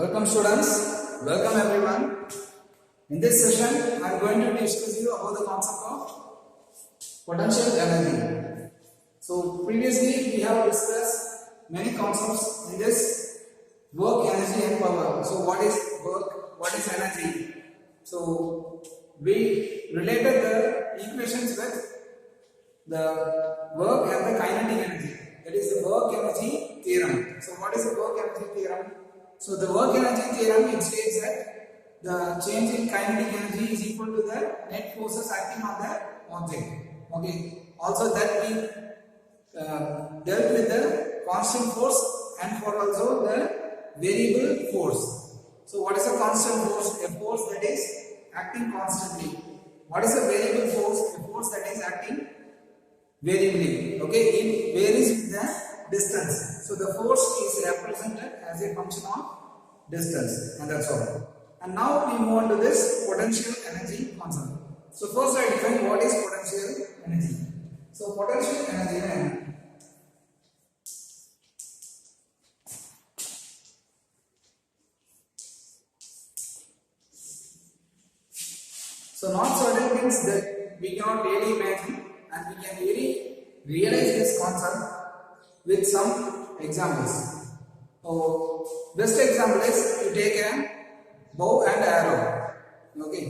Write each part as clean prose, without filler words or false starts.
Welcome students, welcome everyone. In this session, I am going to discuss you about the concept of potential energy. So previously we have discussed many concepts in this work, energy and power. So what is work, what is energy? So we related the equations with the work and the kinetic energy. That is the work energy theorem. So what is the work energy theorem? So the work energy theorem, it states that the change in kinetic energy is equal to the net forces acting on the object. Okay. Also that we dealt with the constant force and for also the variable force. So what is a constant force? A force that is acting constantly. What is a variable force? A force that is acting variably. Okay, it varies with the distance. So the force is represented as a function of distance, and that's all. And now we move on to this potential energy concept. So first I define what is potential energy. So potential energy so not certain things that we cannot really imagine, and we can really realize this concept with some examples. So best example is you take a bow and arrow. Okay,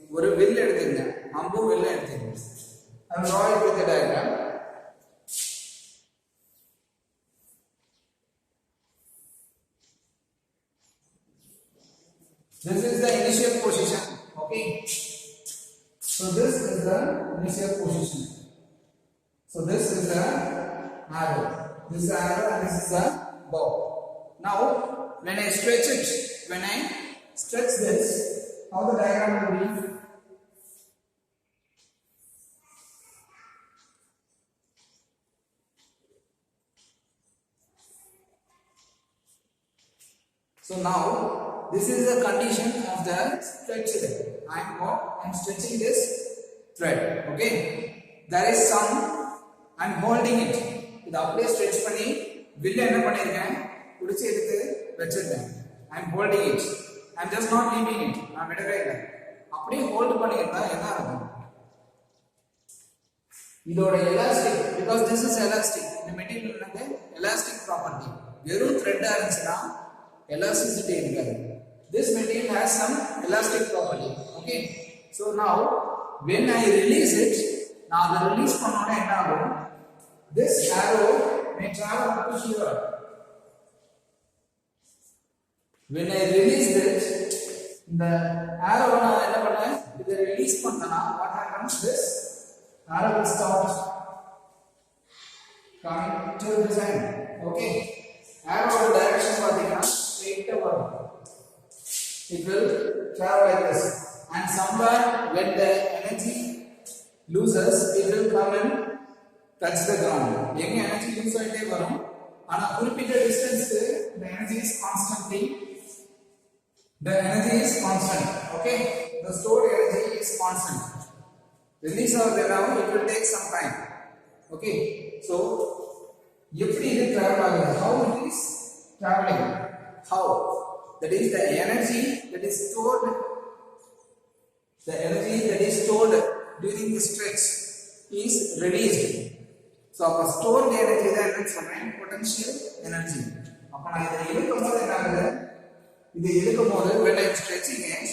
one will eduthinga, ambu will eduthinga. I will draw it with a diagram. This is the initial position. Okay. So this is the initial position. So this is the arrow. This is the arrow and this is the bow. Now when I stretch this, how the diagram will be? So now this is the condition of the stretched. I am stretching this thread. Okay, there is some. I am holding it. இது அப்படியே stretch பண்ணி will என்ன பண்ணிருக்கேன் புடிச்சு எடுத்து வெச்சிருக்கேன். I am holding it. I am just not leaving it. நான் விடவே இல்லை. அப்படியே ஹோல்ட் பண்ணிருந்தா என்ன ஆகும்? இதோட elastic, because this is elastic. இந்த மெட்டீரியல் என்னது elastic property. வெறும் thread இருந்துச்சுனா elasticity இருக்காது. This material has some elastic property. Okay. So now when I release it, now the release பண்ணோம்னா என்ன ஆகும்? This arrow may travel up to here. When I release it, the arrow நான் என்ன பண்ணேன்? இத release பண்ணனா what happens? This arrow will start coming to this end. Okay. Arrow direction பாத்தீங்கன்னா straight வரும். It will travel like this, and somewhere when the energy loses, it will come and touch the ground. எங்க energy lose ஆயிட்டே வரும், ஆனா குறிப்பிட்ட distance the energy is constantly, the energy is constant. Okay, the stored energy is constant. Release of the now, it will take some time. Okay, so எப்படி இது travel ஆகுது? How it is traveling? How? That is the energy that is stored. The energy that is stored during the stretch is released. So, stored energy is potential energy. When I am stretching it,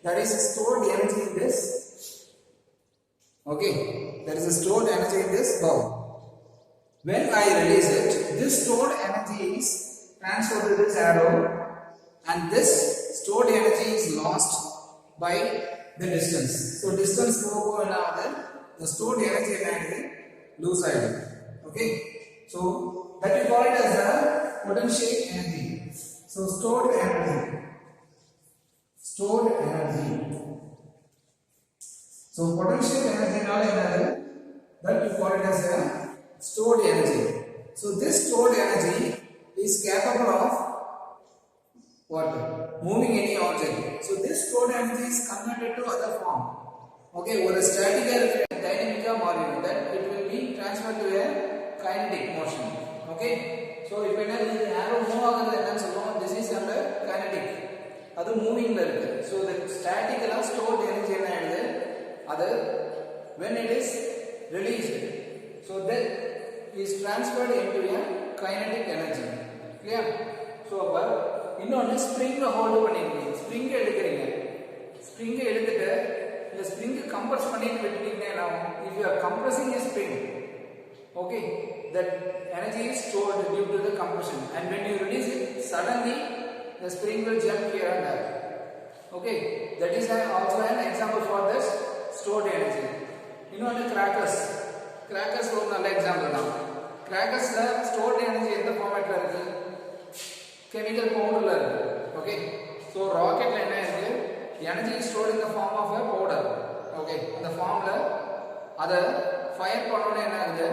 there is a stored energy in this. Okay, there is a stored energy in this bow. When I release it, this stored energy is transferred to this arrow, and this stored energy is lost by the distance. So distance go another, the stored energy lose side. Okay, so that we call it as the potential energy. So stored energy. So potential energy that we call it as a stored energy. So this stored energy is capable of what? Moving any object. So this stored energy is converted to other form. Okay, or a static dynamic motion, that it will be transferred to a kinetic motion. Okay, so if an arrow move, this is under kinetic. அது மூவிங்ல இருக்கு. So the statically stored energy என்ன ஆயிடுது, அது when it is released, so that is transferred into a kinetic energy. Clear? So அப்ப இன்னொன்னு spring hold பண்ணிருக்கீங்க, spring எடுக்கிறீங்க, spring எடுத்துட்டு இந்த ஸ்ப்ரிங் கம்ப்ரஸ் பண்ணிட்டு விட்டுட்டீங்கன்னா if you are compressing a spring, okay, that energy is stored due to the compression, and when you release it suddenly the spring will jump here and there. Okay, that is also an example for this stored energy. இன்னொன்னு crackers ஒரு நல்ல example தான். கிராக்கர்ஸ்ல stored energy எந்த ஃபார்மேட்ல இருக்கு, chemical பவுடர்ல இருக்கு. Okay, so ராக்கெட்ல என்ன இருக்கு, energy is stored in the form of a powder. Okay, அந்த ஃபார்ம்ல அத ஃபயர் பண்ணனும் என்ன ஆகுது,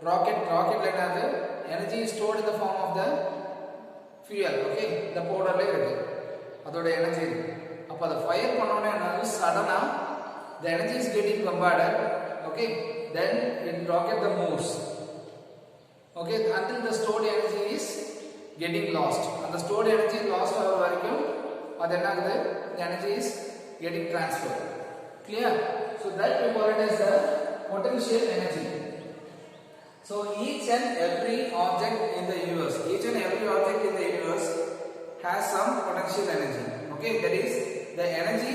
ராக்கெட்ல என்ன ஆகுது, energy is stored in the form of the fuel. Okay, இந்த பவுடர்ல இருக்கு அதோட எனர்ஜி. அப்ப அத ஃபயர் பண்ணனும் என்ன ஆகுது, சடனா the energy is getting bombarded. Okay, then in rocket the moves. Okay, until the stored energy is getting lost, and the stored energy lost ஆகுற வரைக்கும் அது என்ன ஆகுது, the energy is getting transferred. Clear? So that we call it as the potential energy. So each and every object in the universe has some potential energy. Okay, that is the energy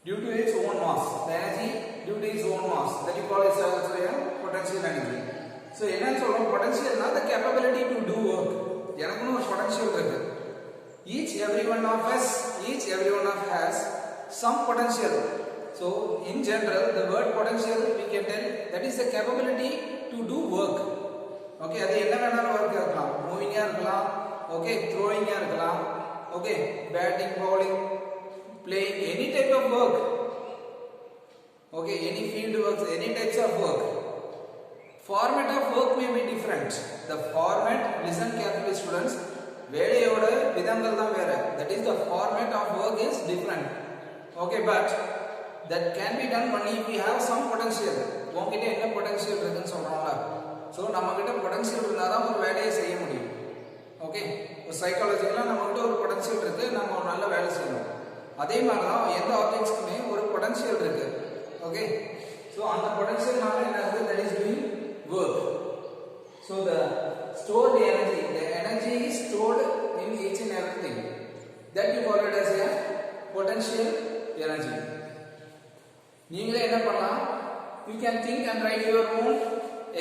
due to its own mass, that you call it also a potential energy. So என்ன சொல்றோம், potential na the capability to do work. எனக்குன்னு ஒரு potential இருக்கு. each every one of us has some potential. So in general the word potential we can tell that is the capability to do work. Okay, அது என்ன வேணாலும் work இருக்கலாம், மூவிங்கா இருக்கலாம், okay, throwing-ஆ இருக்கலாம், okay, batting, bowling, playing, any type of work. Okay, any field works, any types of work. Format of work may be different. The format, listen carefully students, வேலையோட விதங்கள் தான் வேற. That is the format of work is different. Okay, but that can be done only if we have some potential. உன்கிட்ட என்ன potential இருக்குன்னு சொல்றோம்ல, so நம்ம கிட்ட potential இருந்தா தான் ஒரு வேலையை செய்ய முடியும். ஓகே, ஒரு சைக்காலஜிக்கலா நம்ம கிட்ட ஒரு potential இருக்கு, நம்ம ஒரு நல்ல வேலை செய்யணும். அதே மாதிரி தான் எந்த ஆப்ஜெக்ட்ஸ்க்குமே ஒரு potential இருக்கு. ஓகே, so அந்த potentialனால என்ன ஆகுது, that is doing work. So the stored energy, the energy is stored in each and everything, that you call it as a potential energy. நீங்களே என்ன பண்ணலாம், you can think and write your own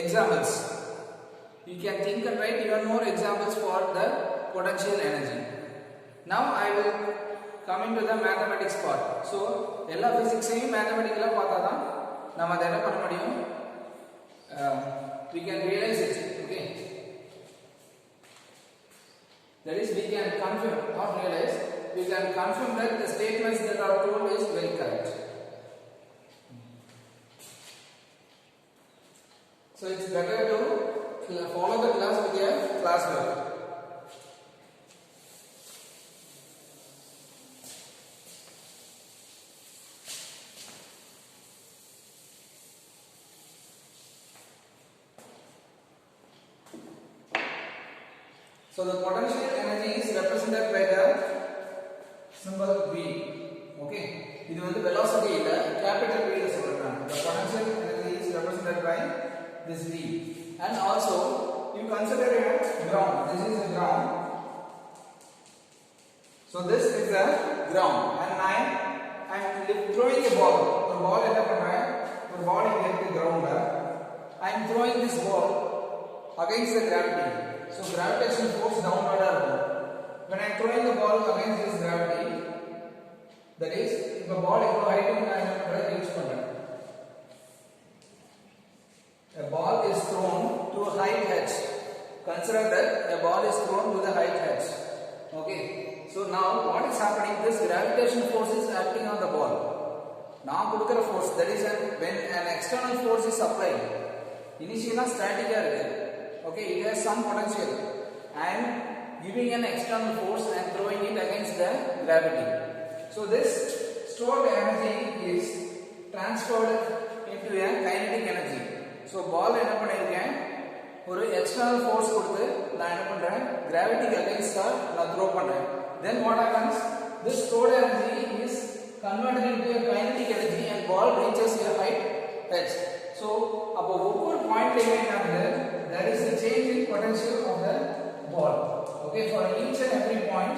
examples. You can think and write even more examples for the potential energy. Now I will come into the mathematics part. So எல்லா physics-ஐயும் mathematical-ஆ பார்த்தா தான் நம்ம அதை என்ன பண்ண முடியும், we can realize it. Okay, that is we can confirm, not realize, we can confirm that the statements that are told is very correct. So it's better to follow the class with your classwork. So the potential energy is represented by the symbol V. Okay, இது வந்து velocity இல்ல, capital V ல சொல்றாங்க. The potential energy is represented by this V. And also you consider a ground. This is a ground. So this is the ground, and I am throwing a ball. ஒரு ball என்ன பண்றேன், ஒரு ball இங்க இருக்கு ground-ல. I am throwing this ball against the gravity. So gravitation force downward இருக்கும். When I am throwing the ball against this gravity, that is the ball எவ்வளவு height நான் என்ன பண்றேன், reach பண்றேன். A ball is thrown to a height h. Consider that a ball is thrown to the height h. Okay, so now what is happening, this gravitation force is acting on the ball. நான் கொடுக்கிற force, that is when an external force is applied, initially static-ஆ இருக்கு. Okay, it has some potential. I am giving an external force and throwing it against the gravity. So this stored energy is transferred into a kinetic energy. So ball என்ன பண்ணிருக்கேன், ஒரு external force கொடுத்து நான் என்ன பண்றேன் gravity against நான் throw பண்றேன். Then what happens? This stored energy is converted into a kinetic energy and ball reaches a height h. So அப்போ ஒவ்வொரு பாயிண்ட்லயே என்ன ஆகுது? There is a change in potential of the ball. Okay, for each and every point.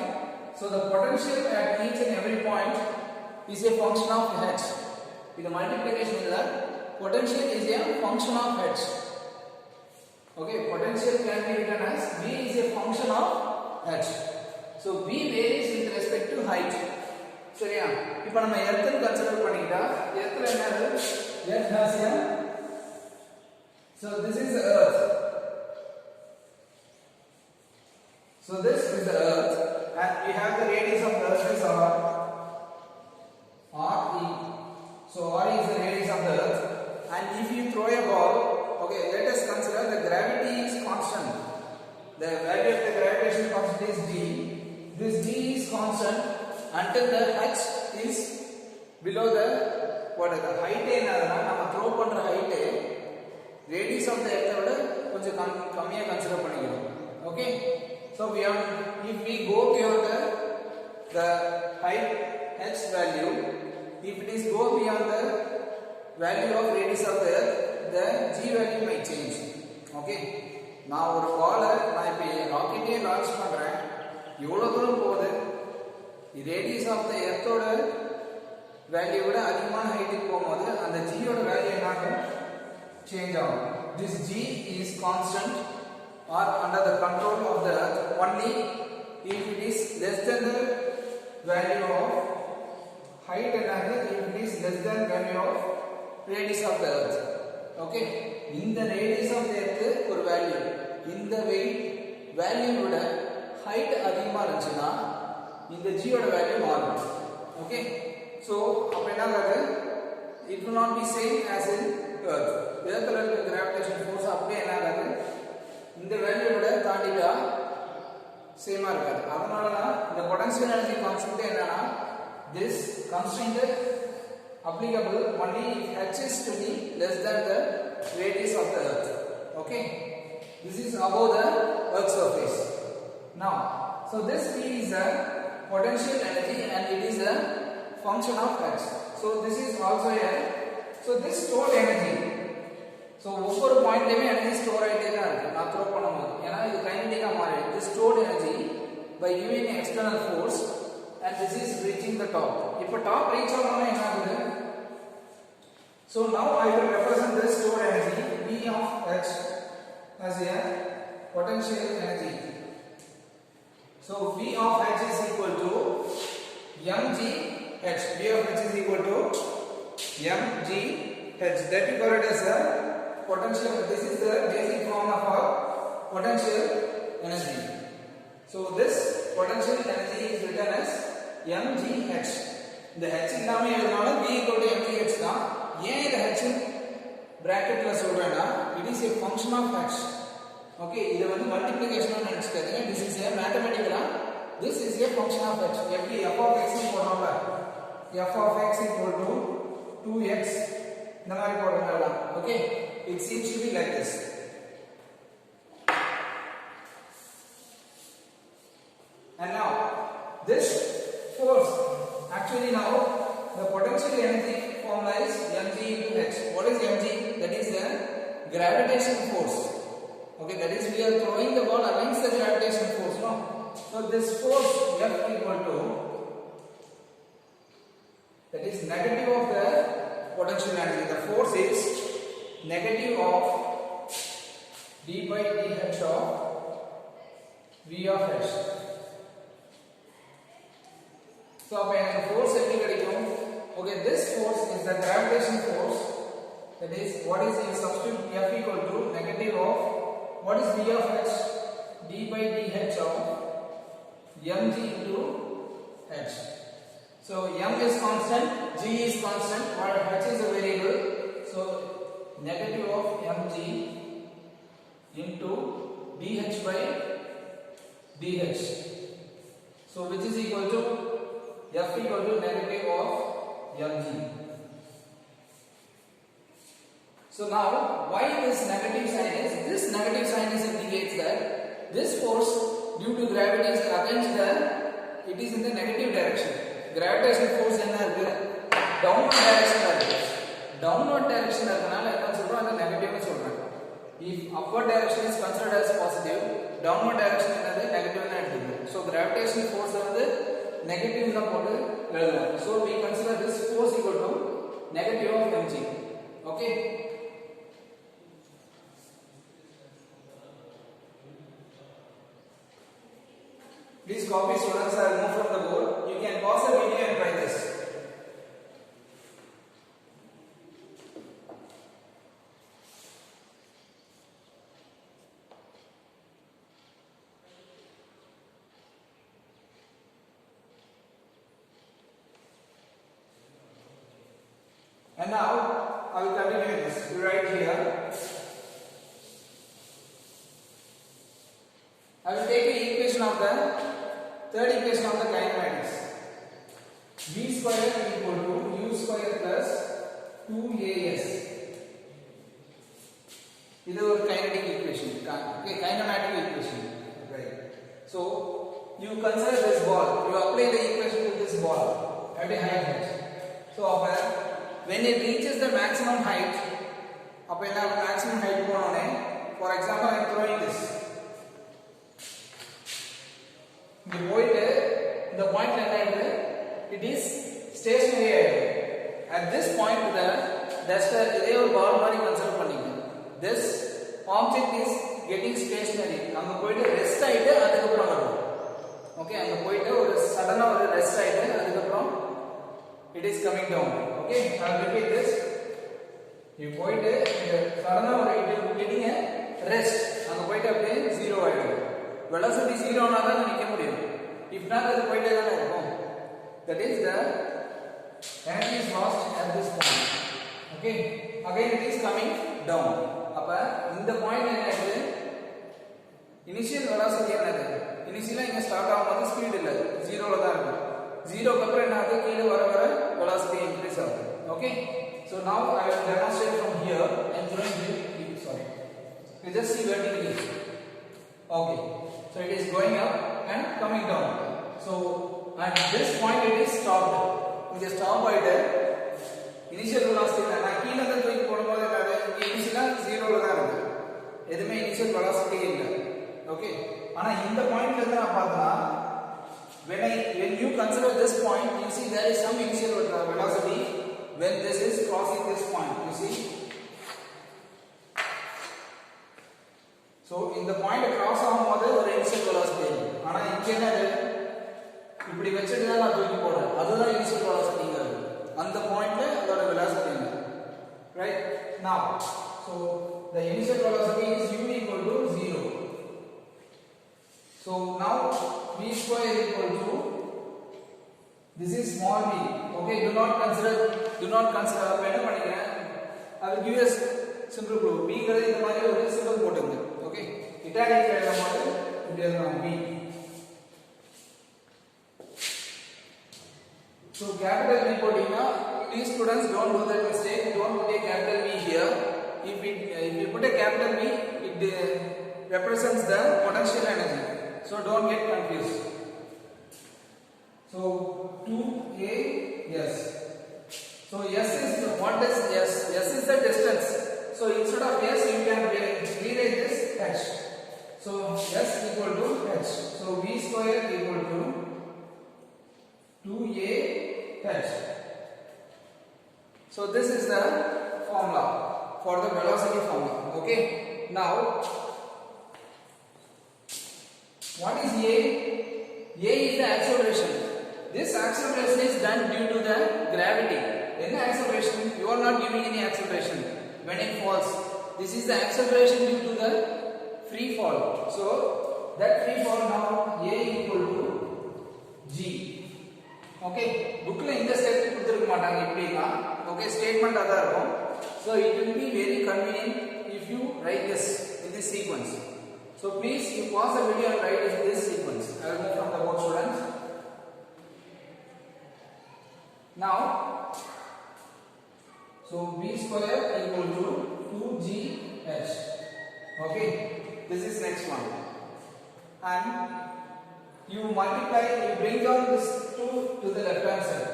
So the potential at each and every point is a function of h. The multiplication is that potential is a function of h. Okay, potential can be written as V is a function of h. So V varies with respect to height. சரியா? இப்போ நம்ம earth consider பண்ணிட்டா earthல என்னது? Earth has a, so this is the earth. So this is the earth and we have the radius of the earth is r e. So r is the radius of the earth and if you throw a ball, okay, let us consider the gravity is constant. The value of the gravitation constant is d. This d is constant until the h is below the what is the height enadana nama throw பண்ற height radius of the earth விட கொஞ்சம் கம்மியா consider பண்ணிக்கிறோம். Okay, so we have, if we go beyond the height h value, if it is go beyond the value of radius of the earth, the g value may change. Okay, நான் ஒரு பால் நான் இப்போ ராக்கெட்டே launch பண்றேன், எவ்வளவு தூரம் போகுது, radius of the எர்த்தோட value விட அதிகமான ஹைட்டுக்கு போகும்போது அந்த g யோட வேல்யூ என்ன சேஞ்ச் ஆகும். This g is constant or under the control of the earth only if it is less than the value of height and if it is less than value of radius of the earth. Okay, in the radius of the earth ஒரு value, இந்த weight value விட height அதிகமா இருந்துச்சுன்னா இந்த g யோட value மாறும். Okay, so அப்ப என்ன ஆகுது, it will not be same as in earth. earthல இருக்க gravitation force அப்படியே என்ன ஆகுது, இந்த வேல்யூ விட தாண்டிட்டா சேமா இருக்காது. அதனால தான் இந்த potential energy concept என்னன்னா, this constraint applicable only if h is to be less than the radius of the earth. Okay, this is above the earth surface. Now, so this V is a potential energy and it is a function of h. So this is also a, so this stored energy, so ஒவ்வொரு பாயிண்ட்லயே energy store ஆயிட்டே தான் இருக்கு நான் throw பண்ணும்போது, ஏன்னா இது கைனடிக்கா மாறிடுது. This stored energy by giving external force and this is reaching the top. இப்போ டாப் ரீச் ஆனோம்னா என்ன ஆகுது, so now I will represent this stored energy V of h as a potential energy. So V of h is equal to mg h. V of h is equal to mg h. That we call it as a potential. This is the basic form of our potential energy. So this potential energy is written as mgh. The h இல்லாம எழுதனால v equal to mgh தான். ஏன் இந்த h பிராக்கெட்ல சொல்றேன்னா, it is a function of h. Okay, இது வந்து multiplication நினைச்சுக்காதீங்க. This is a mathematical, this is a function of h. எப்படி f of x னு போடுறோம்ல, f of x equal to 2x இந்த மாதிரி போடுறோம்ல. Okay, it seems to be like this. And now this force, actually now the potential energy formula is mg into h. What is mg? That is the gravitation force. Okay, that is we are throwing the ball against the gravitation force, no? So this force F equal to, that is negative of the potential energy. The force is negative of d by dh of V of h. So அப்ப எனக்கு force எப்படி கிடைக்கும்? Okay, this force is the gravitation force. That is, what is in substitute F equal to negative of, what is V of h? D by dh of mg into h. So m is constant, g is constant, while h is a variable. So negative of mg into dh by dh. So which is equal to F equal to negative of mg. So now, why this negative sign is? This negative sign is indicates that this force due to gravity is against the, it is in the negative direction. Gravitational force என்ன இருக்கு? Downward direction இருக்கு. Downward direction இருக்கனால என்ன சொல்றோம்? அது negative னு சொல்றோம். If upward direction is considered as positive, downward direction என்னது negative னு எடுத்துக்கணும். So gravitational force வந்து negative னு போட்டு எழுதலாம். So we consider this force equal to negative of mg. Okay? Please copy students, I will move from the board. You can pause the video and try this. And now I will continue this. You write here. I will take the equation of the third equation of the kinematics. V square equal to u square plus 2as. This is our kinetic equation. Okay, kinematic equation. Right. So you consider this ball. You apply the equation to this ball at a high height. So when it reaches the maximum height, maximum height for example, I am throwing this. The point it is stationary. At this point, the ball consider this object is getting stationary. Rest okay, sudden rest it is coming down. Okay, I will repeat this. You point sudden it is getting a rest. Zero velocity zero if not, that is the energy is lost at this point. Okay, again it is coming down. In the point initial velocity initially start speed zero zero velocity increase. Okay, so now I will demonstrate from here and sorry, you just see vertically. Okay, so it is going up and coming down. So at this point it is stopped. We just stop by the initial velocity. Initial zero initial velocity. Okay, in the point when you consider this point, you see there is some initial velocity when this is crossing this point. You see. So in the point across ஒரு initial velocity ஆனா இங்க என்னது இப்படி வெச்சிட்டு தான் நான் தூக்கி போறேன் அதுதான் initial velocity அந்த பாயிண்ட்ல அதோட velocity right now. So the initial velocity is u equal to 0. So now v square equal to, this is small v. Okay, do not consider என்ன பண்ணிக்கிறேன், I will give you a simple proof. v ங்கிறது இந்த மாதிரி ஒரு simple போட்டுங்க. Okay, italic எழுதும்போது இப்படி எழுதலாம் v. So capital V போட்டீங்கன்னா, please students don't do that mistake. Don't put a capital V here. If you put a capital V, it represents the potential energy. So don't get confused. So 2a yes. So s is what is s? S is the distance. So instead of s, you can rewrite this h. So s equal to h. So v square equal to 2a h. So this is the formula for the velocity formula. Okay. Now, what is a? A is the acceleration. This acceleration is done due to the gravity. In the acceleration, you are not giving any acceleration when it falls. This is the acceleration due to the free fall. So that free fall now A equal to G. Okay, book la indha step kuduthirukka maatanga ipdina. Okay, statement adha irukum. So it will be very convenient if you write this in this sequence. So please you pause the video and write in this sequence. I will move from the board students. Now, so v square equal to 2gh. Okay, this is next one. And you multiply, you bring down this 2 to the left hand side.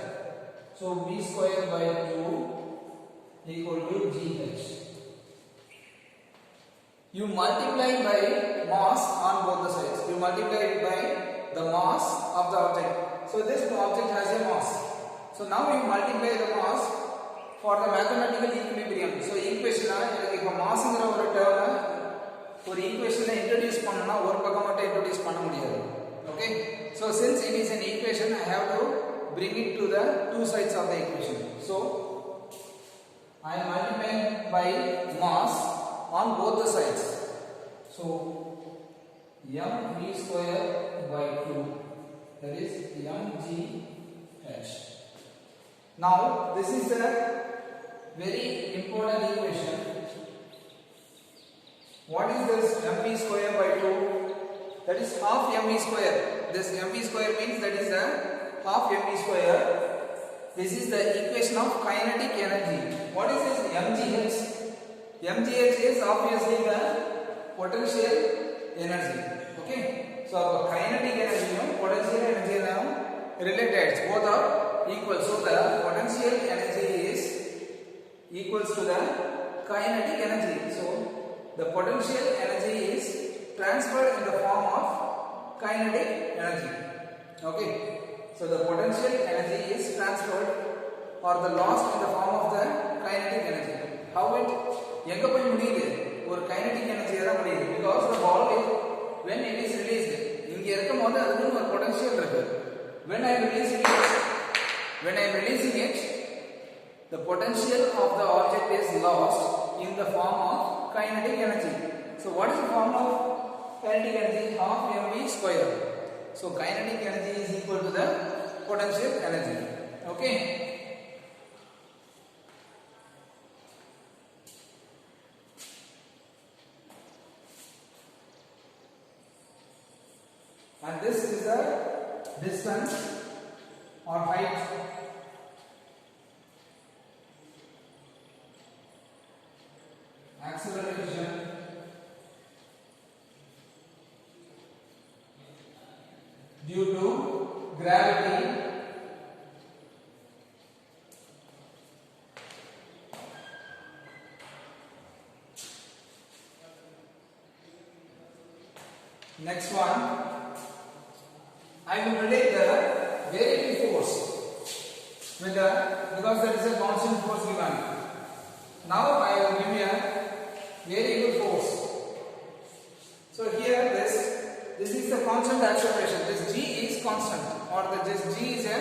So v square by 2 equal to gh. You multiply by mass on both the sides. You multiply it by the mass of the object. So this object has a mass. So now you multiply the mass for the mathematical equilibrium. So equation எனக்கு இப்ப மாஸ்ங்கற ஒரு term ஒரு ஈக்குவேஷன்ல introduce பண்ணனும்னா ஒரு பக்கம் மட்டும் introduce பண்ண முடியாது. Okay, so since it is an equation, I have to bring it to the two sides of the equation. So I am multiplying by mass on both the sides. So mv square by 2, that is mgh. Now this is a very important equation. What is this mv square by 2? That is half mv square. This mv square means that is the half mv square. This is the equation of kinetic energy. What is this mgh? Mgh is obviously the potential energy. Okay, so kinetic energy and potential energy are related. Both are equal. So the potential energy is equals to the kinetic energy. So the potential energy is transferred in the form of kinetic energy. Okay, so the potential energy is transferred or the lost in the form of the kinetic energy. How it எங்க போய் முடியுது? ஒரு kinetic energy தான் முடியுது. Because the ball is, when it is released, இங்க இருக்கும்போது அதுக்கு ஒரு potential இருக்கு. When I am releasing it, the potential of the object is lost in the form of kinetic energy. So what is the form of kinetic energy? Half mv square. So kinetic energy is equal to the potential energy. Okay, and this is the distance or height acceleration due to gravity next one. I will relate the variable force with the, because there is a constant force given. Now I will give you a variable force. So here this is the constant acceleration. This g is constant, or this g is a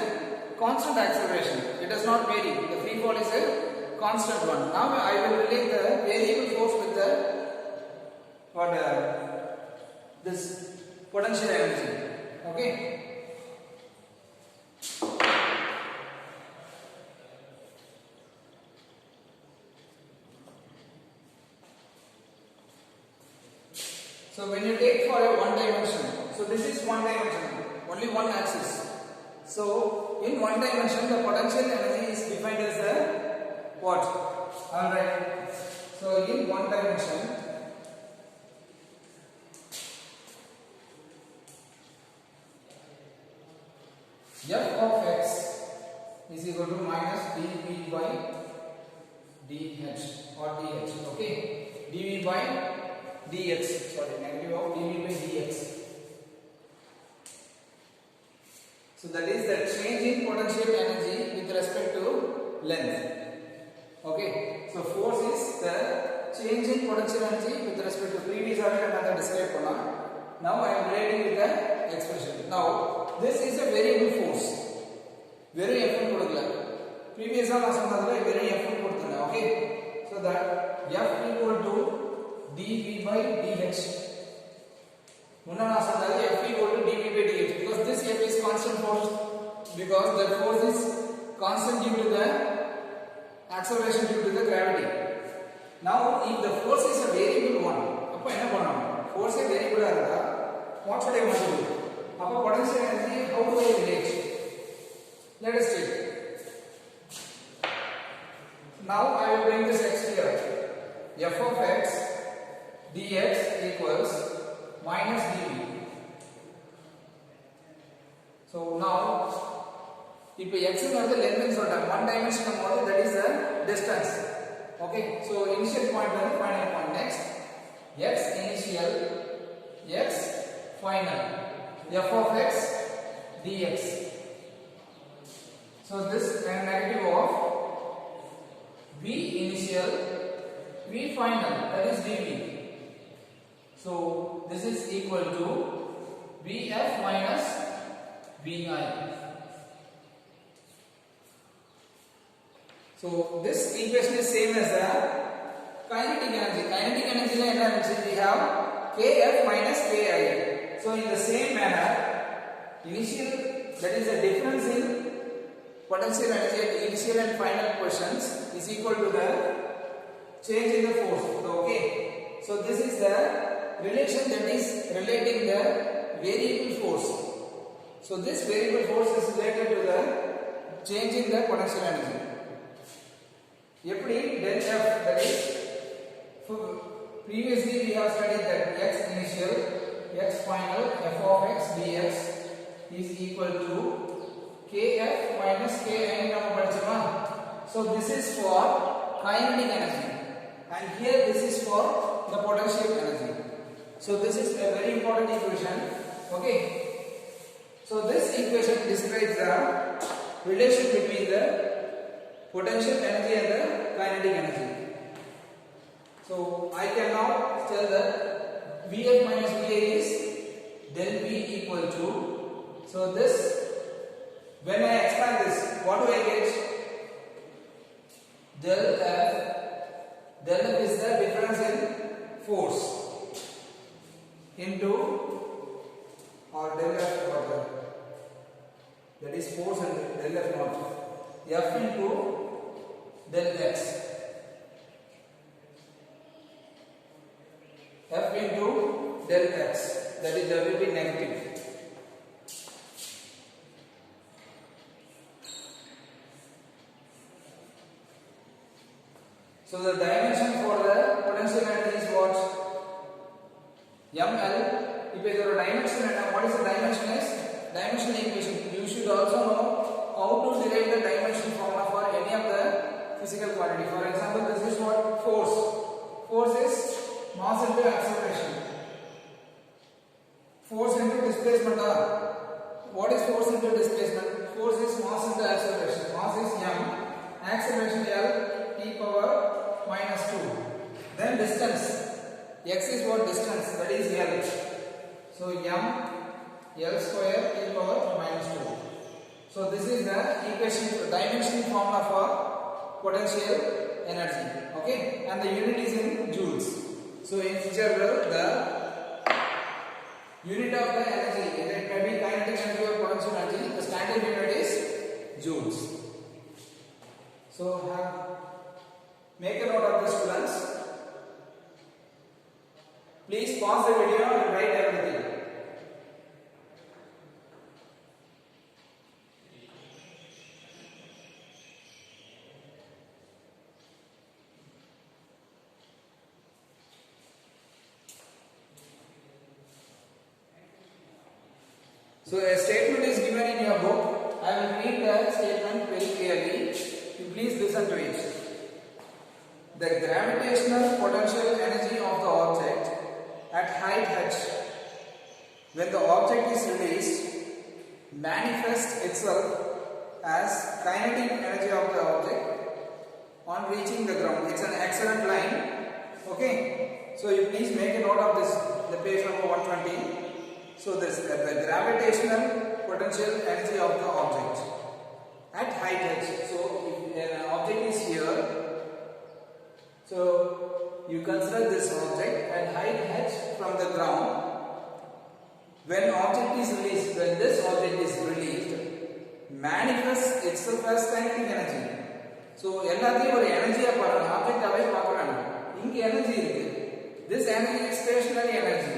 constant acceleration. It does not vary. The free fall is a constant one. Now I will relate the variable force with the this potential energy. Okay. So when you take for a one dimension, so this is one dimension, only one axis. So in one dimension the potential energy is defined as the what? Alright. So in one dimension f of x is equal to minus dv by dh or dh. Okay, dv by dx, sorry, negative of dv by dx. So that is the change in potential energy with respect to length. Okay, so force is the change in potential energy with respect to previous another describe panna. Now I am relating with the expression. Now this is a variable force. Very effort kodukla. Previous na சொன்னதுல very effort கொடுத்தேன். Okay, so that f equal to dv by dh. முன்ன நான் சொன்னது f equal to dv by dh, because this f is constant force, because the force is constant due to the acceleration due to the gravity. Now if the force is a variable one, அப்ப என்ன பண்ணணும்? Force a variable ஆ இருந்தா what should I want to do? அப்ப potential energy how do I relate? Let us take. Now I will bring this x here. f of x dx equals minus dv. So now if x is the length in one dimension model, that is the distance. Okay, so initial point and final point. Next, x initial, x final, f of x dx. So this is negative of v initial, v final, that is dv. So this is equal to vf minus vi. So this equation is same as the kinetic energy. Kinetic energy we have kf minus ki. So in the same manner, initial, that is the difference in potential energy at initial and final positions, is equal to the change in the force. Okay. So this is the relation that is relating the variable force. So this variable force is related to the change in the potential energy. Eppadi del f, that is, previously we have studied that x initial, x final, f of x dx is equal to kf minus ki. So this is for kinetic energy, and here this is for the potential energy. So this is a very important equation. Okay, so this equation describes the relation between the potential energy and the kinetic energy. So I can now tell that Vf minus Va is del V equal to, so this, when I expand this, what do I get? Del F is the difference in force into, or del F whatever, that is force and del F naught, F into del x, F into del x, that is will be negative. So the dimension for the potential energy is what? ml. If there is a dimension, and what is the dimension is? Dimension equation. You should also know how to derive the dimension formula for any of the physical quantity. For example, this is what? Force. Force is mass into acceleration. Force into displacement. What is force into displacement? Force is mass into acceleration. Mass is m, acceleration l, t power minus 2. Then distance. X is what? Distance, that is l. So m l square t power minus 2. So this is the equation, dimension formula for potential energy. Okay, and the unit is in joules. So in general, the unit of the energy, either it may be kinetic energy or potential energy, the standard unit is joules. So make a note of this, students. Please pause the video and write everything. So a statement is given in your book. I will read the statement very clearly. You please listen to it. The gravitational potential energy of the object at height h, when the object is released, manifests itself as kinetic energy of the object on reaching the ground. It's an excellent line. Okay, so you please make a note of this, the page number 120. So this the gravitational potential energy of the object at height h. So if an object is here, so you consider this object at height h from the ground. When object is released, when this object is released, manifests itself as kinetic energy. So எல்லாத்தையும் ஒரு எனர்ஜியா பாருங்க, ஆப்ஜெக்டாவே பார்க்கறாங்க. இங்க energy இருக்கு. This energy is stationary energy.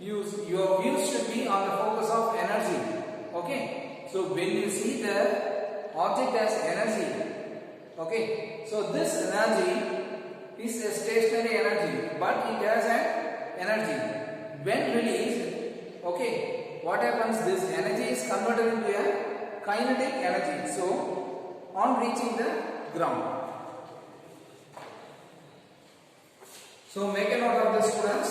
Your views should be on the focus of energy. Okay, so when you see the object as energy, okay, so this energy is a stationary energy, but it has an energy. When released, okay, what happens? This energy is converted into a kinetic energy. So, on reaching the ground. So, make a note of this, students.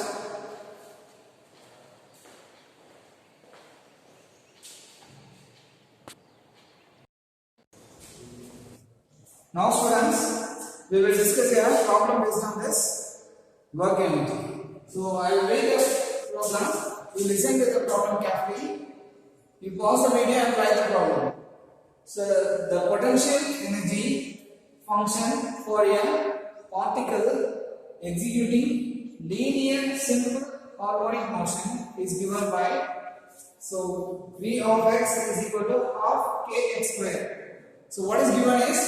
Now, students, we will discuss a problem based on this work unit. So, I will read the problem. You listen to the problem carefully. You pause the video and write the problem. So, the potential energy function for a particle executing linear simple harmonic motion is given by, so V of x is equal to half kx square. So, what is given is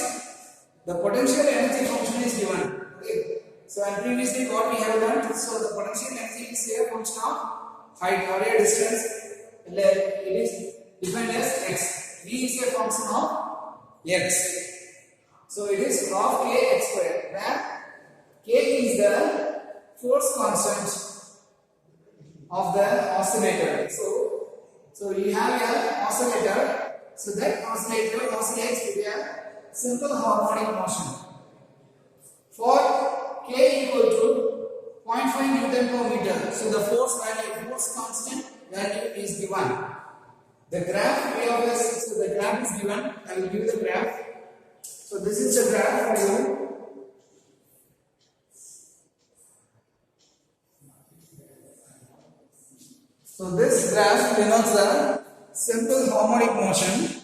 the potential energy function is given. Okay. So, and previously what we have learned, so the potential energy is a function of height or a distance. It is defined as x. V is a function of x. So, it is half kx square, where k is the force constant of the oscillator. So you have an oscillator. So that oscillator oscillates with a simple harmonic motion. For k equal to 0.5 Newton per meter, so the force constant value is given. The graph V of s, so the graph is given. I will give the graph. So this is the graph for you. So this graph denotes the simple harmonic motion.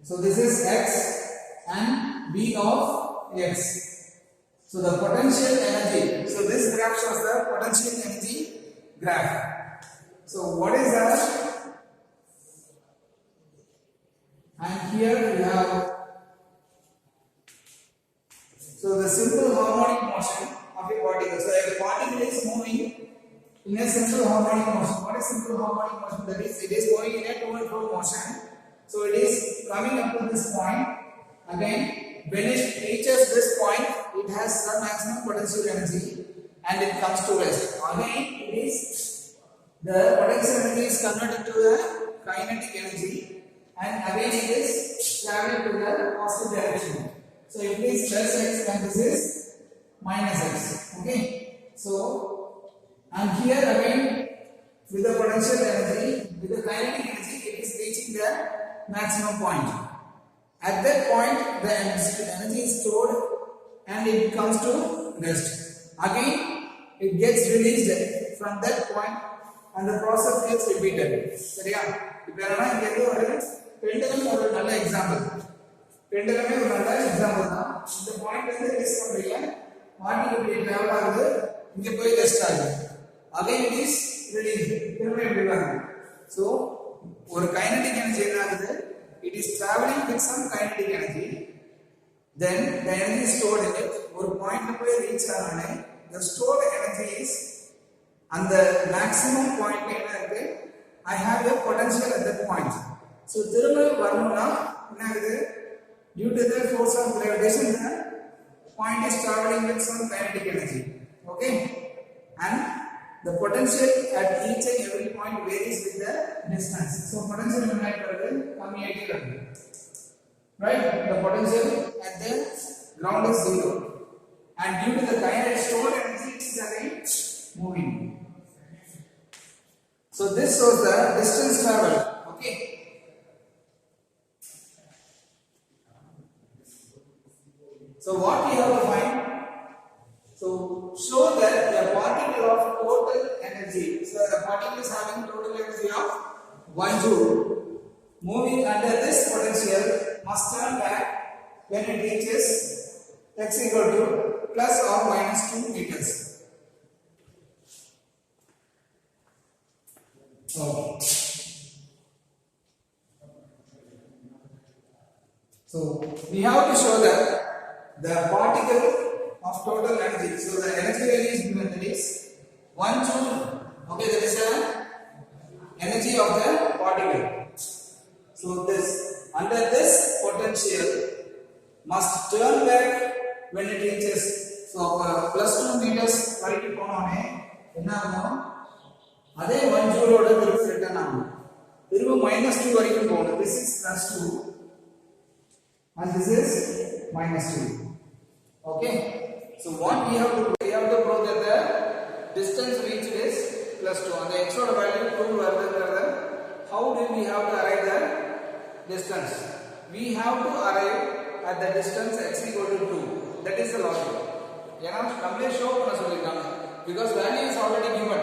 So this is x and V of x. So the potential energy. So this graph shows the potential energy graph. So what is that? And here we have, so the simple harmonic motion of a particle. So a particle is moving in a simple harmonic motion. What is simple harmonic motion? That is, it is going in a to and fro motion. So it is coming up to this point. Again, when it reaches this point, it has some maximum potential energy and it comes to rest. Again, it is, the potential energy is converted to a kinetic energy, and again it is traveling to the positive direction. So it is plus x and this is minus x. Okay. So, and here again with the potential energy, with the kinetic energy, it is reaching the maximum point. At that point, the energy is stored and it comes to rest. Again, it gets released from that point and the process gets repeated. Pendulum ஒரு நல்ல example. பெண்டலமே ஒரு நல்ல example தான். இந்த பாயிண்ட்ல இருந்து release பண்றீங்க. Particle இப்படி டிராவல் ஆகுது, இங்க போய் ரெஸ்ட் ஆகுது. Again it is release. திரும்ப இப்படி வருது. சோ ஒரு கைனடிக் எனர்ஜி என்ன ஆகுது? It is traveling with some kinetic energy. Then the energy is stored in it. ஒரு பாயிண்ட்ல போய் reach ஆனனே the stored energy is and the maximum point என்ன இருக்கு? I have a potential at that point. So திரும்ப வரணும்னா என்ன ஆகுது? Due to the force of gravitation, the point is traveling with some kinetic energy. Okay, and the potential at each and every point varies with the distance. So potential என்ன ஆகுது? கம்மியாயிட்டே வருது. Right? The potential at the ground is 0, and due to the kinetic stored energy, it is again moving. So this shows the distance travel. Okay. So what we have to find? So show that the particle of total energy. So the particle is having total energy of 1 joule. Moving under this potential must turn back when it reaches x equal to plus or minus 2 meters. So we have to show that the particle of total energy. So the energy released given, that is 1 joule. Okay, that is the energy of the particle. So this under this potential must turn back when it reaches. So plus 2 meters வரைக்கும் போனோனே என்ன ஆகும்? அதே 1 joule ஓட திரும்ப return ஆகும். திரும்ப -2 வரைக்கும் போகணும். This is plus 2 and this is -2. Okay. So what we have to prove that the distance reached is plus 2. And the x oda value 2 varudhu. How do we have to arrive the distance? We have to arrive at the distance x equal to 2. That is the logic. ஏனா நம்மளே show பண்ண சொல்லிருக்காங்க. Because value is already given.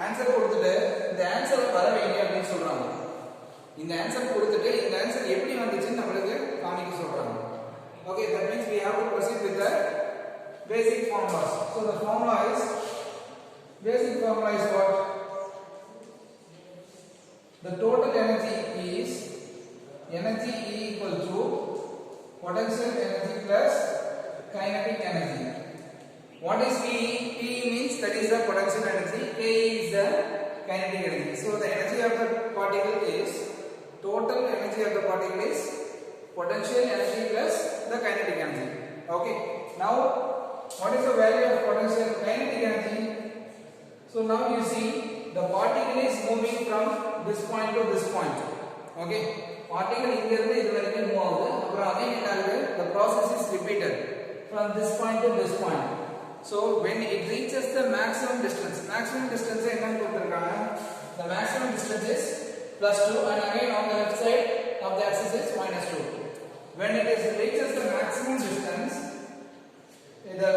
Answer கொடுத்துட்டு இந்த answer வர வைங்க அப்படி சொல்றாங்க. இந்த ஆன்சர் கொடுத்துட்டு இந்த ஆன்சர் எப்படி வந்துச்சுன்னு நமக்கு காமிக்க சொல்றாங்க. Okay, that means we have to proceed with the basic formulas. So the basic formula is what? The total energy is energy E equal to potential energy plus kinetic energy. What is P? P means that is the potential energy. K is the kinetic energy. So the energy of the particle is total energy of the particle is potential energy plus the kinetic energy. Okay. Now, what is the value of potential kinetic energy? So now you see the particle is moving from this point to this point. Okay. Particle inga irundhu idu varaikkum move agudhu. Appo again enna agudhu? The process is repeated from this point to this point. So when it reaches the maximum distance enna kuduthirukanga? The maximum distance is plus 2 and again on the left side of the axis is -2. When it reaches the maximum distance,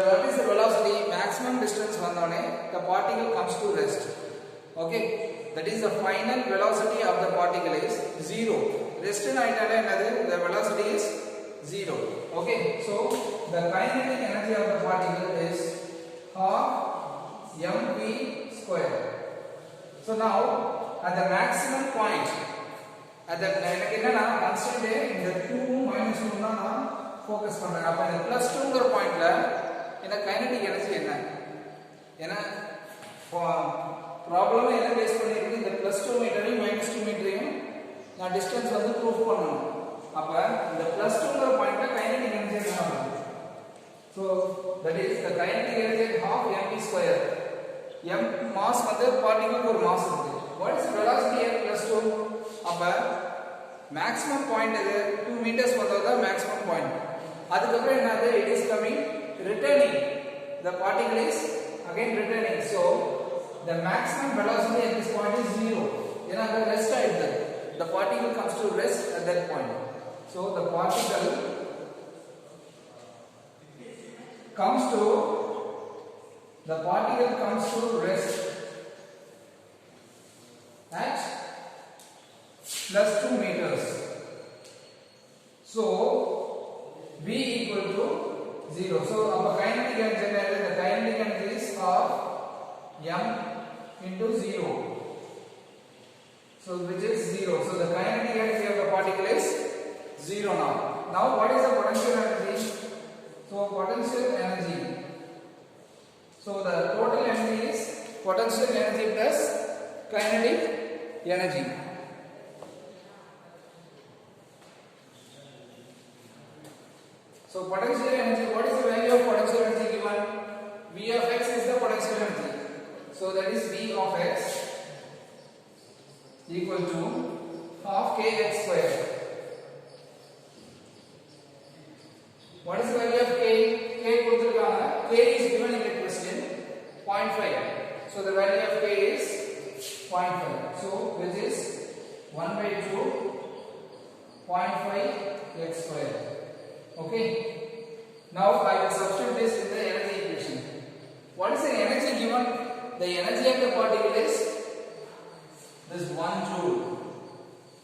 what is the velocity? Maximum distance vandone the particle comes to rest. Okay, that is the final velocity of the particle is 0. Rest aitale enadhu? The velocity is 0. Okay, so the kinetic energy of the particle is half mv square. So now at the maximum point, at the எனக்கு என்னன்னா constant இந்த 2 -2 தான் நான் focus பண்றேன். அப்ப இந்த +2ங்கற பாயிண்ட்ல இந்த கைனடிக் எனர்ஜி என்ன? ஏனா ப்ராப்ளம் என்ன பேஸ் பண்ணிருக்கு? இந்த +2 மீட்டரையும் -2 மீட்டரையும் நான் டிஸ்டன்ஸ் வந்து ப்ரூஃப் பண்ணனும். அப்ப இந்த +2ங்கற பாயிண்ட்ல கைனடிக் எனர்ஜி என்ன ஆகும்? So that is the kinetic energy half mv square. m mass வந்து பார்ட்டிகல் ஒரு மாஸ் இருக்கு. What is the velocity at +2? அப்ப maximum point இது 2 meters வந்ததா maximum point. அதுக்கு அப்புறம் என்னது? It is coming returning. The particle is again returning. So the maximum velocity at this point is 0. ஏனா அது ரெஸ்ட் ஆயிடுது. The particle comes to rest at that point. So the particle comes to rest at plus 2 meters. So V equal to 0. So our kinetic energy, the kinetic energy is half m into 0. So which is 0. So the kinetic energy of the particle is 0 now. Now what is the potential energy? So potential energy. So the total energy is potential energy plus kinetic energy. So potential energy, what is the value of potential energy given? V of x is the potential energy. So that is V of x equal to half kx square. What is the value of k? K கொடுத்திருக்காங்க. K is given in the question 0.5. So the value of k is 0.5. So which is 1/2 0.5 x square. Okay. Now I will substitute this in the energy equation. What is the energy given? The energy of the particle is this 1 joule.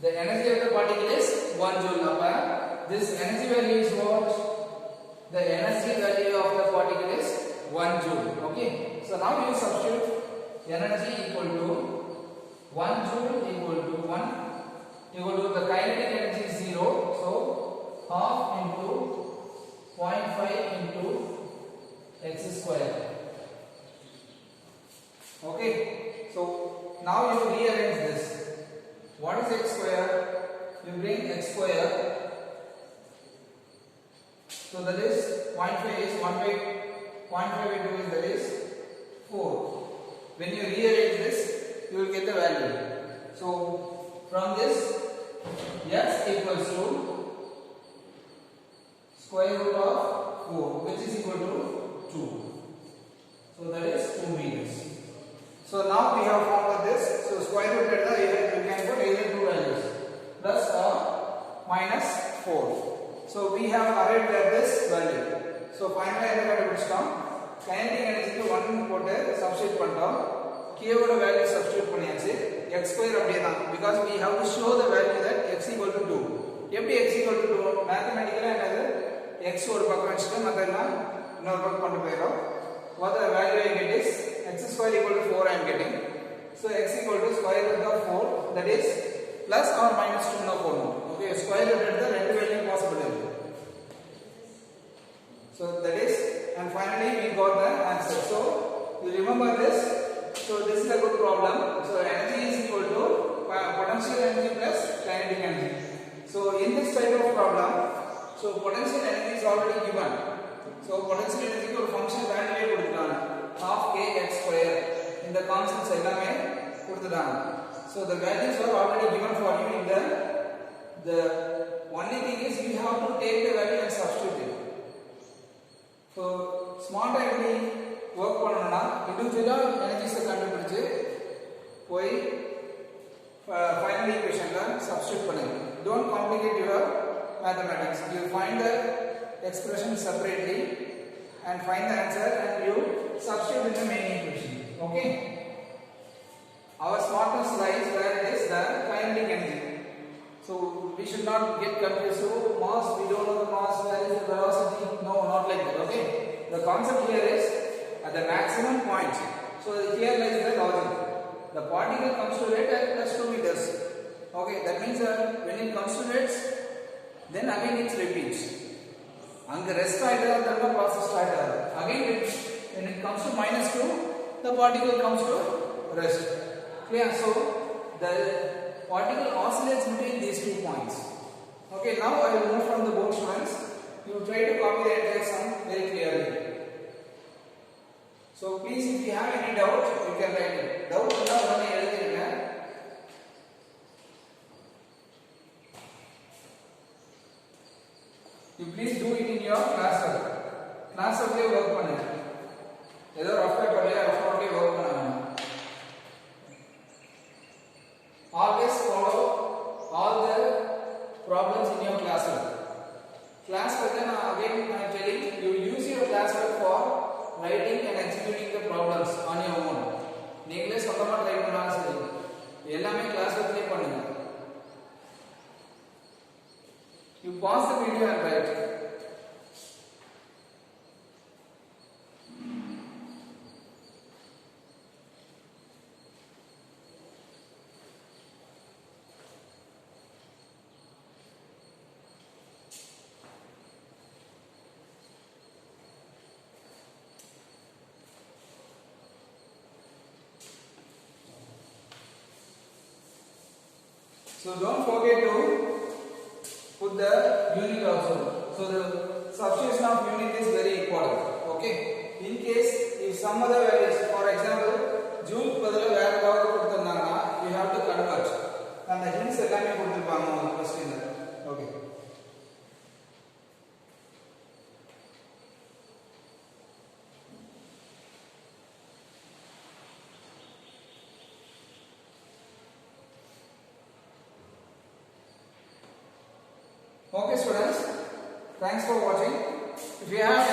The energy of the particle is 1 joule. This energy value is what? The energy value of the particle is 1 joule. Okay. So now you substitute energy equal to 1 joule equal to the kinetic energy is 0. So half into 0.5 into x square. Okay. So now you rearrange this. What is x square? You bring x square So that is 0.5 is 1 by 0.5 into is that is 4. When you rearrange this, you will get the value. So from this, x equals to square root of 4, which is equal to 2. So that is 2 meters. So now we have found this. So square root data you can put either two values, plus or minus 4. So we have arrived at this value. So finally என்ன கண்டுபிடிச்சோம், kinetic energy க்கு 1 போட்டு substitute பண்ணிட்டோம். k ஓட value substitute பண்ணியாச்சு. x square அப்படியே தான், because we have to show the value that x equal to 2. எப்படி x equal to 2? மேத்தமேட்டிக்கலா என்னது, x ஒரு பக்கம் வச்சிட்டு மத்தெல்லாம் இன்னொரு பக்கம் கொண்டு போயிரோம். What the value I get is x square equal to 4 I am getting. So x equal to square root of 4, that is plus or minus 2 na போடணும். Okay, square root எடுத்தா ரெண்டு வேல்யூ பாசிபிள் இருக்கு. So that is, and finally we got the answer. So you remember this. So this is a good problem. So energy is equal to potential energy plus kinetic energy. So in this type of problem, so potential energy is already given. So potential energy க்கு ஒரு function வேல்யூவே கொடுத்துட்டாங்க, half k x square. இந்த concepts எல்லாமே கொடுத்துட்டாங்க. So the values are already given for you in the only thing is we have to take the value and substitute it. So smart எப்படி work பண்ணனும்னா, இன்டிவிஜுவலா energies கண்டுபிடிச்சு போய் final ஈக்குவேஷன்ல substitute பண்ணுங்க. Don't complicate your mathematics. You find the expression separately and find the answer and you substitute in the main equation. Okay, our smartness lies where it is the kinetic energy. So we should not get confused. So mass, we don't know the mass, where is the velocity? No, not like that. Okay, the concept here is at the maximum point. So here lies the logic. The particle comes to rate at plus 2 meters. Okay, that means that when it comes to rates, then again it repeats. And the rest side of the process side again when it comes to minus 2, the particle comes to rest. Clear? So the particle oscillates between these 2 points. Okay, now I will move from the board, students. You try to copy the entire sum very clearly. So please, if you have any doubt, you can write it. Doubt illa udane eludinga. You please do it in your class work. Class work le work பண்ணுங்க. ஏதோ rough paper le rough note le work பண்ணாங்க. Always follow all the problems in your class work. Class work na again I am telling you, use your class work for writing and executing the problems on your own. நீங்களே சொந்தமா try பண்ணாலும் சரி, எல்லாமே class ஒர்க்லயே பண்ணுங்க. You pause the video and write. So don't forget to put the unit also. So the substitution of unit is very important. Okay. In case if some other values, for example, joule பதிலா வேற ஏதாவது கொடுத்திருந்தாங்கன்னா you have to convert. அந்த hints எல்லாமே கொடுத்திருப்பாங்க உங்க क्वेश्चनல. Okay. Okay students, thanks for watching. If you have